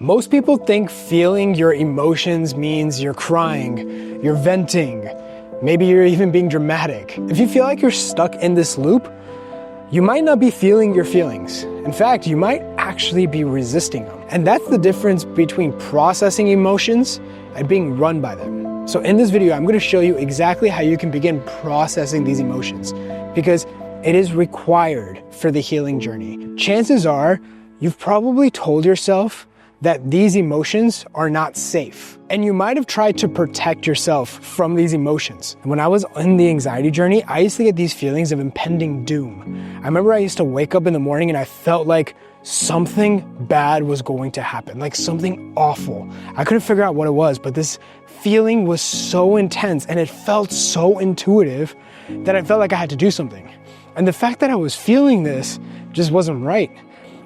Most people think feeling your emotions means you're crying, you're venting, maybe you're even being dramatic. If you feel like you're stuck in this loop, you might not be feeling your feelings. In fact, you might actually be resisting them. And that's the difference between processing emotions and being run by them. So in this video, I'm going to show you exactly how you can begin processing these emotions, because it is required for the healing journey. Chances are you've probably told yourself that these emotions are not safe. And you might have tried to protect yourself from these emotions. And when I was on the anxiety journey, I used to get these feelings of impending doom. I remember I used to wake up in the morning and I felt like something bad was going to happen, like something awful. I couldn't figure out what it was, but this feeling was so intense and it felt so intuitive that I felt like I had to do something. And the fact that I was feeling this just wasn't right.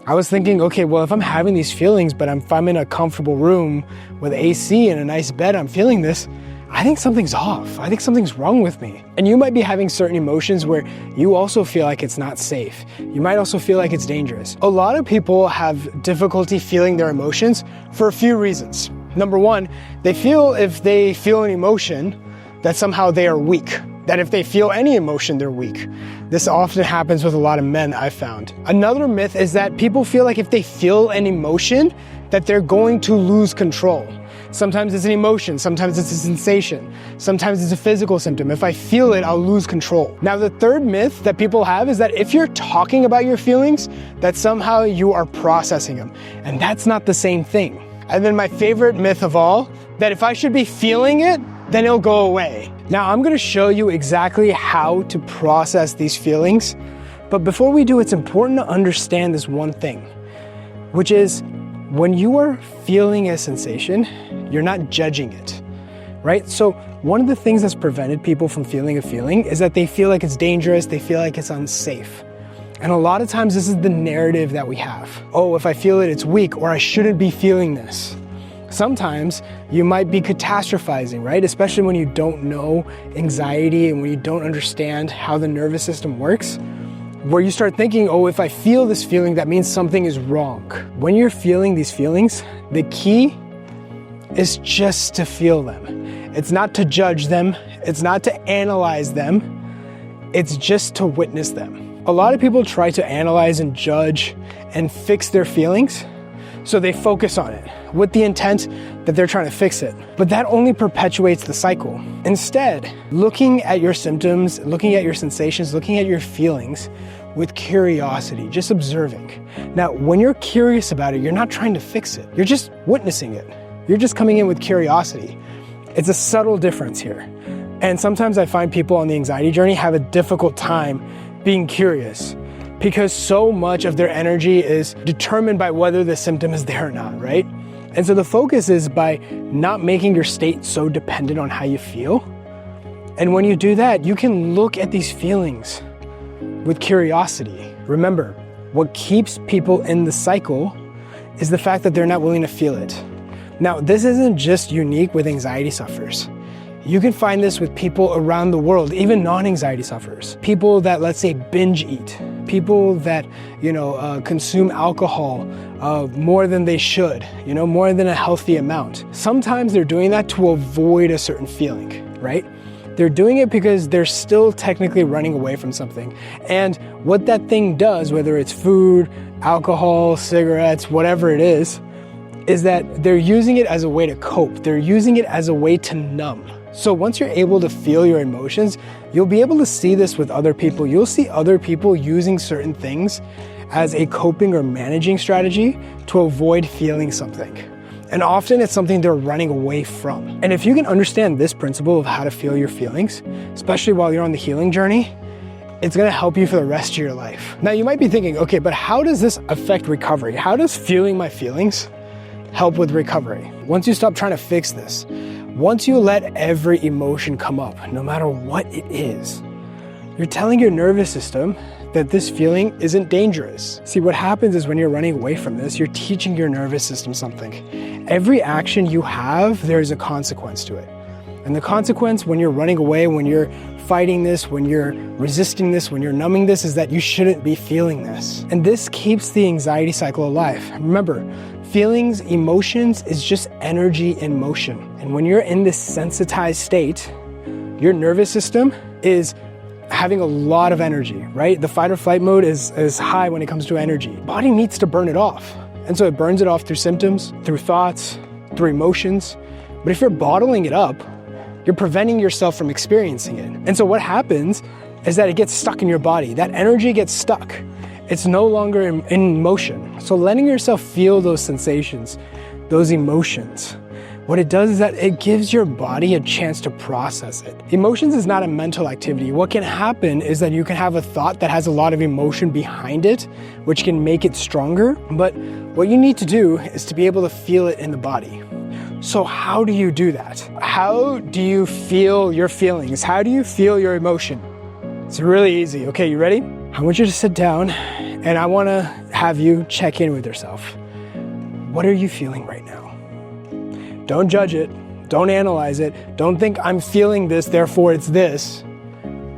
I was thinking, okay, well, if I'm having these feelings, but if I'm in a comfortable room with AC and a nice bed, I'm feeling this, I think something's off. I think something's wrong with me. And you might be having certain emotions where you also feel like it's not safe. You might also feel like it's dangerous. A lot of people have difficulty feeling their emotions for a few reasons. Number one, they feel if they feel an emotion that somehow they are weak. That if they feel any emotion, they're weak. This often happens with a lot of men, I've found. Another myth is that people feel like if they feel an emotion, that they're going to lose control. Sometimes it's an emotion, sometimes it's a sensation, sometimes it's a physical symptom. If I feel it, I'll lose control. Now, the third myth that people have is that if you're talking about your feelings, that somehow you are processing them. And that's not the same thing. And then my favorite myth of all, that if I should be feeling it, then it'll go away. Now, I'm gonna show you exactly how to process these feelings. But before we do, it's important to understand this one thing, which is when you are feeling a sensation, you're not judging it, right? So one of the things that's prevented people from feeling a feeling is that they feel like it's dangerous, they feel like it's unsafe. And a lot of times this is the narrative that we have. Oh, if I feel it, it's weak, or I shouldn't be feeling this. Sometimes you might be catastrophizing, right? Especially when you don't know anxiety and when you don't understand how the nervous system works, where you start thinking, oh, if I feel this feeling, that means something is wrong. When you're feeling these feelings, the key is just to feel them. It's not to judge them. It's not to analyze them. It's just to witness them. A lot of people try to analyze and judge and fix their feelings, so they focus on it with the intent that they're trying to fix it. But that only perpetuates the cycle. Instead, looking at your symptoms, looking at your sensations, looking at your feelings with curiosity, just observing. Now, when you're curious about it, you're not trying to fix it. You're just witnessing it. You're just coming in with curiosity. It's a subtle difference here. And sometimes I find people on the anxiety journey have a difficult time being curious, because so much of their energy is determined by whether the symptom is there or not, right? And so the focus is by not making your state so dependent on how you feel. And when you do that, you can look at these feelings with curiosity. Remember, what keeps people in the cycle is the fact that they're not willing to feel it. Now, this isn't just unique with anxiety sufferers. You can find this with people around the world, even non-anxiety sufferers. People that, let's say, binge eat. People that, consume alcohol more than they should, more than a healthy amount. Sometimes they're doing that to avoid a certain feeling, right? They're doing it because they're still technically running away from something. And what that thing does, whether it's food, alcohol, cigarettes, whatever it is that they're using it as a way to cope. They're using it as a way to numb. So once you're able to feel your emotions, you'll be able to see this with other people. You'll see other people using certain things as a coping or managing strategy to avoid feeling something. And often it's something they're running away from. And if you can understand this principle of how to feel your feelings, especially while you're on the healing journey, it's gonna help you for the rest of your life. Now you might be thinking, okay, but how does this affect recovery? How does feeling my feelings help with recovery? Once you stop trying to fix this, once you let every emotion come up, no matter what it is, you're telling your nervous system that this feeling isn't dangerous. See, what happens is when you're running away from this, you're teaching your nervous system something. Every action you have, there's a consequence to it. And the consequence when you're running away, when you're fighting this, when you're resisting this, when you're numbing this, is that you shouldn't be feeling this. And this keeps the anxiety cycle alive. Remember, Feelings, emotions is just energy in motion. And when you're in this sensitized state, your nervous system is having a lot of energy, right? The fight or flight mode is high when it comes to energy. Body needs to burn it off. And so it burns it off through symptoms, through thoughts, through emotions. But if you're bottling it up, you're preventing yourself from experiencing it. And so what happens is that it gets stuck in your body. That energy gets stuck. It's no longer in motion. So letting yourself feel those sensations, those emotions, what it does is that it gives your body a chance to process it. Emotions is not a mental activity. What can happen is that you can have a thought that has a lot of emotion behind it, which can make it stronger. But what you need to do is to be able to feel it in the body. So how do you do that? How do you feel your feelings? How do you feel your emotion? It's really easy. Okay, you ready? I want you to sit down and I want to have you check in with yourself. What are you feeling right now? Don't judge it. Don't analyze it. Don't think I'm feeling this, therefore it's this.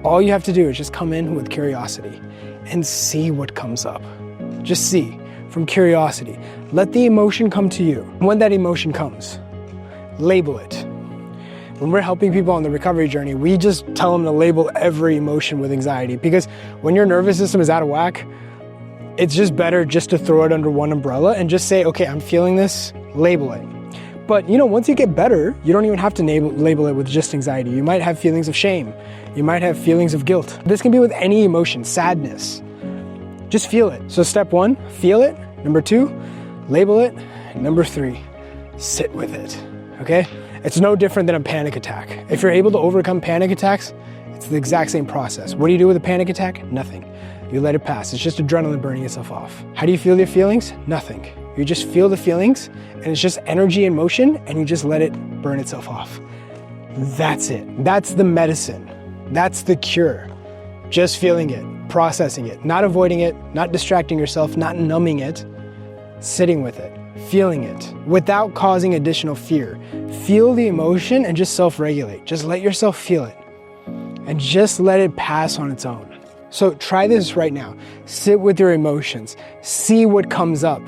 All you have to do is just come in with curiosity and see what comes up. Just see from curiosity. Let the emotion come to you. When that emotion comes, label it. When we're helping people on the recovery journey, we just tell them to label every emotion with anxiety, because when your nervous system is out of whack, it's just better just to throw it under one umbrella and just say, okay, I'm feeling this, label it. But once you get better, you don't even have to label it with just anxiety. You might have feelings of shame. You might have feelings of guilt. This can be with any emotion, sadness. Just feel it. So step 1, feel it. Number 2, label it. Number 3, sit with it, okay? It's no different than a panic attack. If you're able to overcome panic attacks, it's the exact same process. What do you do with a panic attack? Nothing. You let it pass. It's just adrenaline burning itself off. How do you feel your feelings? Nothing. You just feel the feelings, and it's just energy in motion, and you just let it burn itself off. That's it. That's the medicine. That's the cure. Just feeling it, processing it, not avoiding it, not distracting yourself, not numbing it, sitting with it, feeling it without causing additional fear. Feel the emotion and just self-regulate. Just let yourself feel it and just let it pass on its own. So try this right now. Sit with your emotions, see what comes up,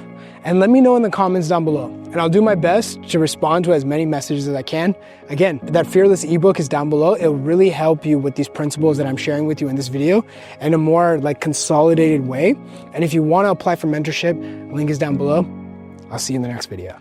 and let me know in the comments down below. And I'll do my best to respond to as many messages as I can. Again, that Fearless ebook is down below. It'll really help you with these principles that I'm sharing with you in this video in a more consolidated way. And if you want to apply for mentorship, link is down below. I'll see you in the next video.